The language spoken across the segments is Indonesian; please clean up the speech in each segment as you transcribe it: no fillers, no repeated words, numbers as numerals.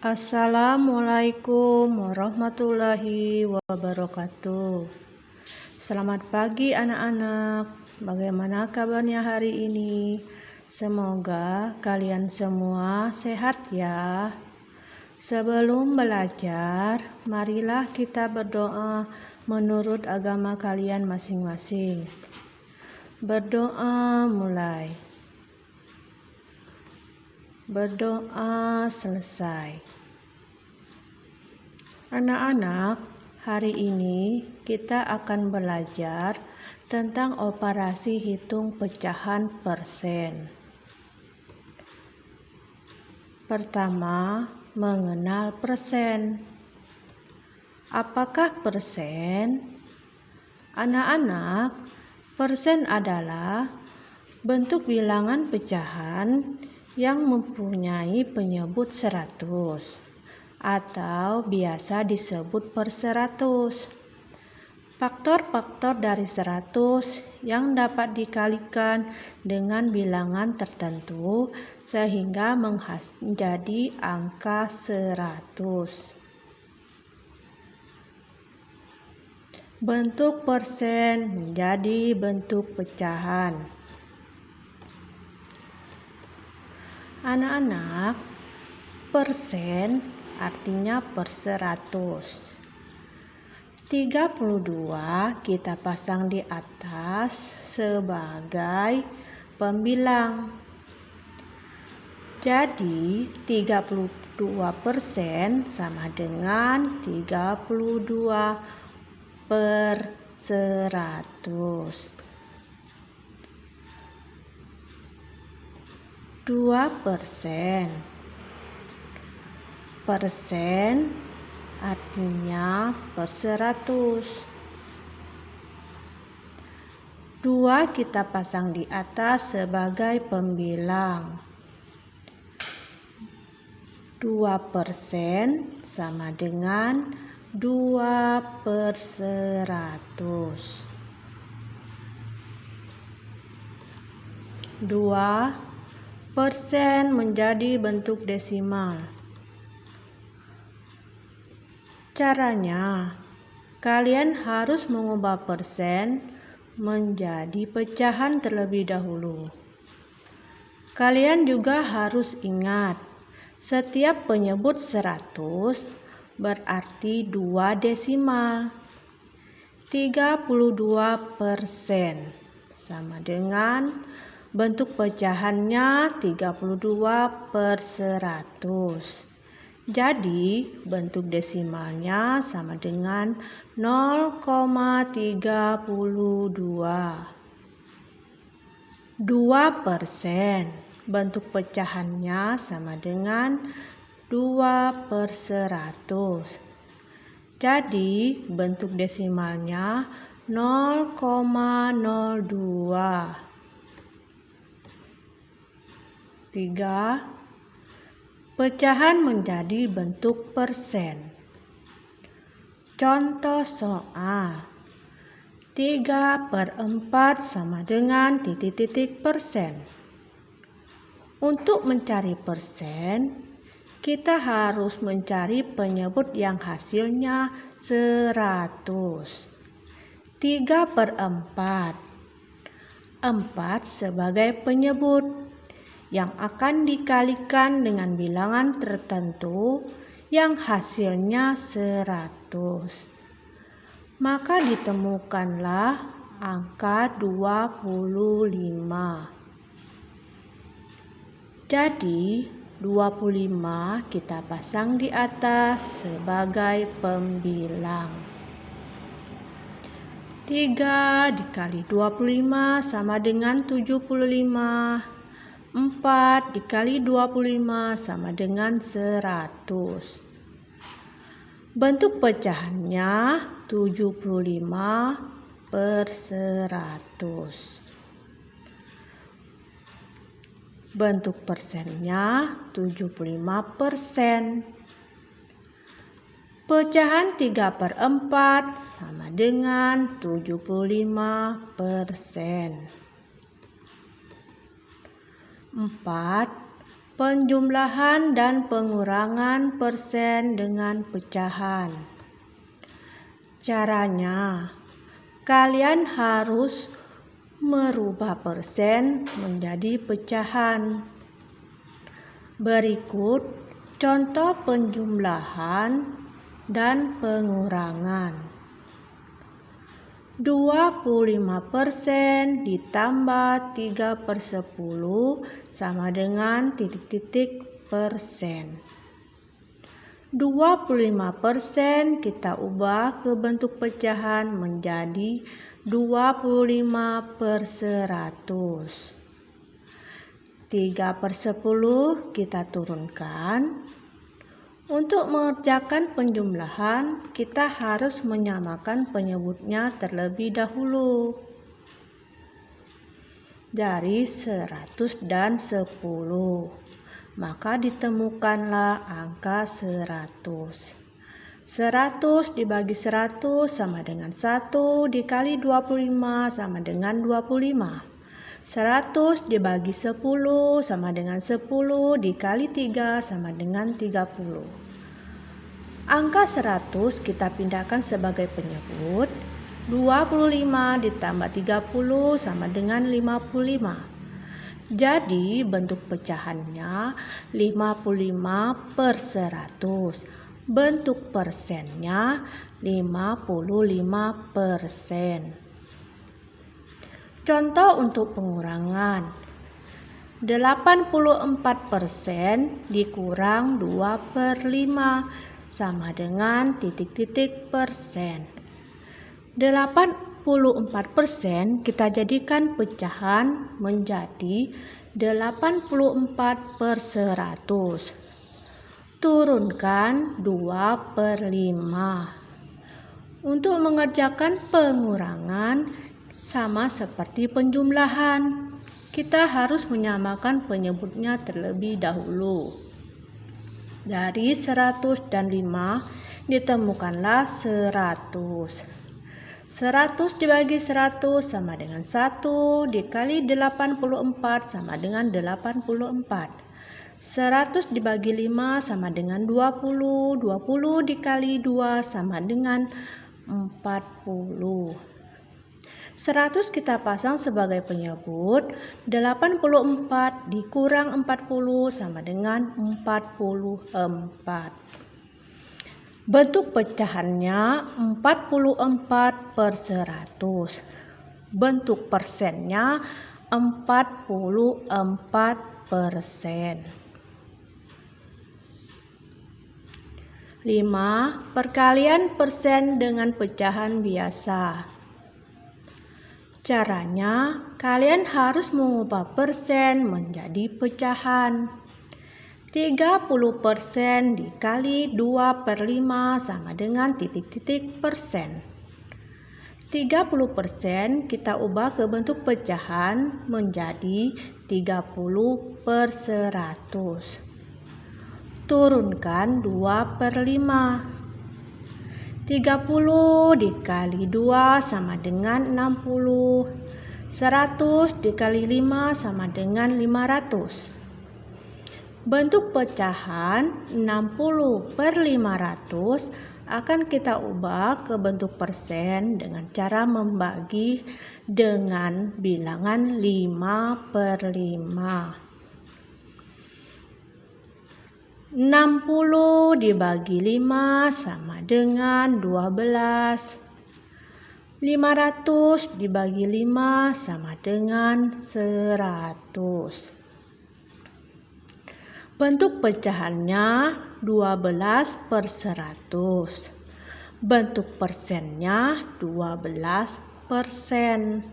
Assalamualaikum warahmatullahi wabarakatuh. Selamat pagi anak-anak. Bagaimana kabarnya hari ini? Semoga kalian semua sehat ya. Sebelum belajar, marilah kita berdoa menurut agama kalian masing-masing. Berdoa mulai. Berdoa selesai. Anak-anak, hari ini kita akan belajar tentang operasi hitung pecahan persen. Pertama, mengenal persen. Apakah persen? Anak-anak, persen adalah bentuk bilangan pecahan yang mempunyai penyebut 100 atau biasa disebut per 100. Faktor-faktor dari 100 yang dapat dikalikan dengan bilangan tertentu sehingga menjadi angka 100. Bentuk persen menjadi bentuk pecahan. Anak-anak, persen artinya per 100. 32 kita pasang di atas sebagai pembilang. Jadi 32% sama dengan 32 per 100. 2%. Persen artinya per 100. 2 kita pasang di atas sebagai pembilang. 2% sama dengan 2 per 100. 2% menjadi bentuk desimal. Caranya, kalian harus mengubah persen menjadi pecahan terlebih dahulu. Kalian juga harus ingat, setiap penyebut 100 berarti 2 desimal. 32% sama dengan bentuk pecahannya 32 per 100. Jadi bentuk desimalnya sama dengan 0,32. 2% bentuk pecahannya sama dengan 2 per 100. Jadi bentuk desimalnya 0,02. 3. Pecahan menjadi bentuk persen. Contoh soal 3/4 sama dengan titik-titik persen. Untuk mencari persen, kita harus mencari penyebut yang hasilnya 100. 3/4. 4 sebagai penyebut yang akan dikalikan dengan bilangan tertentu yang hasilnya 100. Maka ditemukanlah angka 25. Jadi 25 kita pasang di atas sebagai pembilang. 3 dikali 25 sama dengan 75. 4 dikali 25 sama dengan 100. Bentuk pecahannya 75 per 100. Bentuk persennya 75%. Pecahan 3/4 sama dengan 75%. 4 penjumlahan dan pengurangan persen dengan pecahan. Caranya, kalian harus merubah persen menjadi pecahan. Berikut contoh penjumlahan dan pengurangan. 25% ditambah 3/10 sama dengan titik-titik persen. 25% kita ubah ke bentuk pecahan menjadi 25/100. 3/10 kita turunkan. Untuk mengerjakan penjumlahan, kita harus menyamakan penyebutnya terlebih dahulu. Dari 100 dan 10, maka ditemukanlah angka 100. 100 dibagi 100 sama dengan 1 dikali 25 sama dengan 25. 100 dibagi 10 sama dengan 10 dikali 3 sama dengan 30. Angka 100 kita pindahkan sebagai penyebut. 25 ditambah 30 sama dengan 55. Jadi bentuk pecahannya 55/100. Bentuk persennya 55%. Contoh untuk pengurangan. 84% dikurang 2/5 sama dengan titik-titik persen. 84% kita jadikan pecahan menjadi 84/100. Turunkan 2/5. Untuk mengerjakan pengurangan, sama seperti penjumlahan, kita harus menyamakan penyebutnya terlebih dahulu. Dari 100 dan 5 ditemukanlah 100. 100 dibagi 100 sama dengan 1 dikali 84 sama dengan 84. 100 dibagi 5 sama dengan 20. 20 dikali 2 sama dengan 40. 100 kita pasang sebagai penyebut. 84 dikurang 40 sama dengan 44. Bentuk pecahannya 44/100. Bentuk persennya 44%. 5. Perkalian persen dengan pecahan biasa. Caranya, kalian harus mengubah persen menjadi pecahan. 30% dikali 2/5 sama dengan titik-titik persen. 30% kita ubah ke bentuk pecahan menjadi 30/100. Turunkan 2/5. 30 dikali 2 sama dengan 60. 100 dikali 5 sama dengan 500. Bentuk pecahan 60/500 akan kita ubah ke bentuk persen dengan cara membagi dengan bilangan 5/5. 60 dibagi 5 sama dengan 12. 500 dibagi 5 sama dengan 100. Bentuk pecahannya 12/100. Bentuk persennya 12%.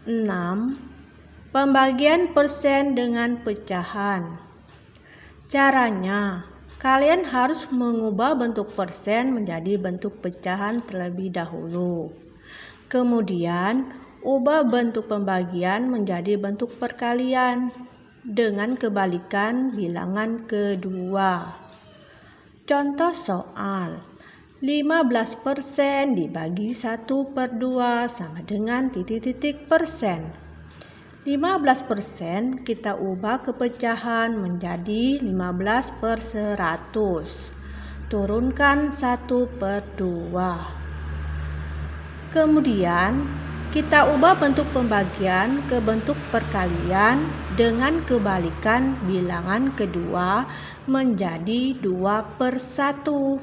6. Pembagian persen dengan pecahan. Caranya, kalian harus mengubah bentuk persen menjadi bentuk pecahan terlebih dahulu. Kemudian, ubah bentuk pembagian menjadi bentuk perkalian dengan kebalikan bilangan kedua. Contoh soal. 15% dibagi 1/2 sama dengan titik-titik persen. 15% kita ubah ke pecahan menjadi 15/100. Turunkan 1/2. Kemudian kita ubah bentuk pembagian ke bentuk perkalian dengan kebalikan bilangan kedua menjadi 2/1.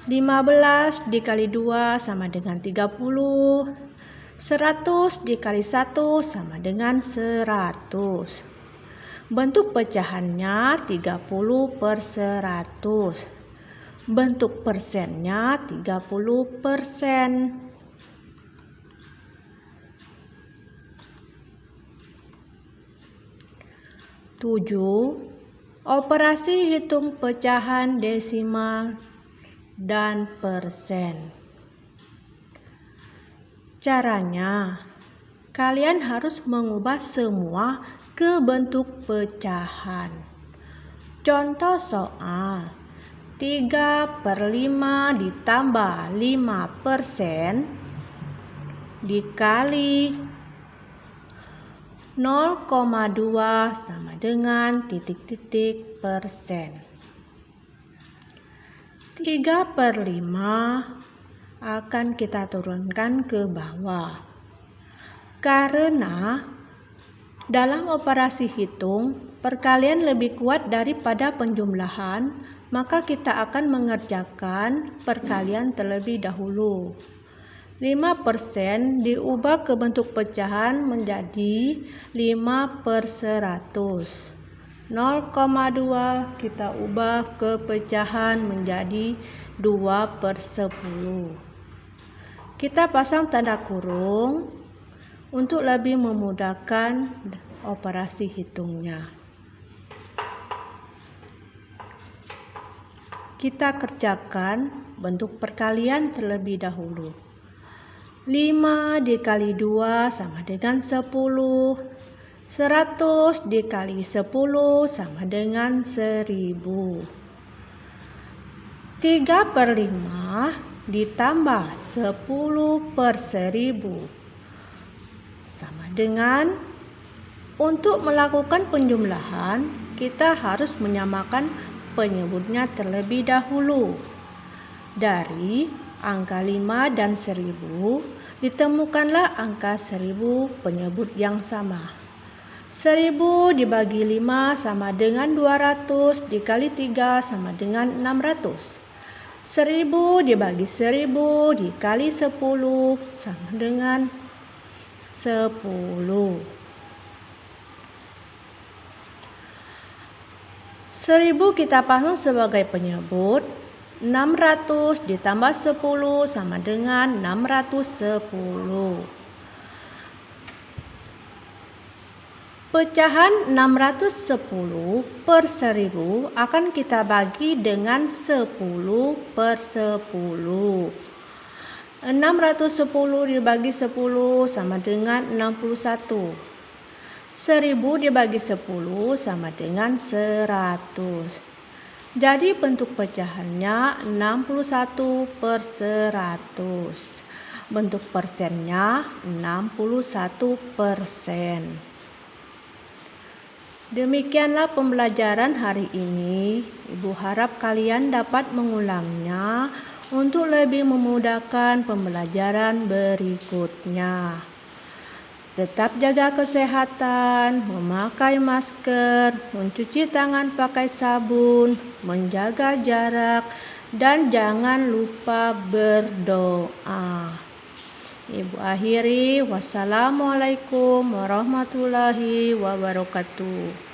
15 dikali 2 sama dengan 30. 100 dikali 1 sama dengan 100. Bentuk pecahannya 30/100. Bentuk persennya 30%. 7. Operasi hitung pecahan desimal dan persen. Caranya, kalian harus mengubah semua ke bentuk pecahan. Contoh soal 3/5 ditambah 5% dikali 0,2 sama dengan titik-titik persen. 3/5 akan kita turunkan ke bawah. Karena dalam operasi hitung, perkalian lebih kuat daripada penjumlahan, maka kita akan mengerjakan perkalian terlebih dahulu. 5% diubah ke bentuk pecahan menjadi 5/100. 0,2 kita ubah ke pecahan menjadi 2/10. Kita pasang tanda kurung untuk lebih memudahkan operasi hitungnya. Kita kerjakan bentuk perkalian terlebih dahulu. 5 dikali 2 sama dengan 10. 100 dikali 10 sama dengan 1000. 3/5 ditambah 10/1000 sama dengan, untuk melakukan penjumlahan kita harus menyamakan penyebutnya terlebih dahulu. Dari angka 5 dan 1000 ditemukanlah angka 1000 penyebut yang sama. 1000 dibagi 5 sama dengan 200 dikali 3 sama dengan 600. 1000 dibagi 1000 dikali 10 sama dengan 10. 1000 kita pasang sebagai penyebut. 600 ditambah 10 sama dengan 610. Pecahan 610/1000 akan kita bagi dengan 10/10. 610 dibagi 10 sama dengan 61. 1000 dibagi 10 sama dengan 100. Jadi bentuk pecahannya 61/100. Bentuk persennya 61%. Demikianlah pembelajaran hari ini. Ibu harap kalian dapat mengulangnya untuk lebih memudahkan pembelajaran berikutnya. Tetap jaga kesehatan, memakai masker, mencuci tangan pakai sabun, menjaga jarak, dan jangan lupa berdoa. Ibu akhiri, wassalamualaikum warahmatullahi wabarakatuh.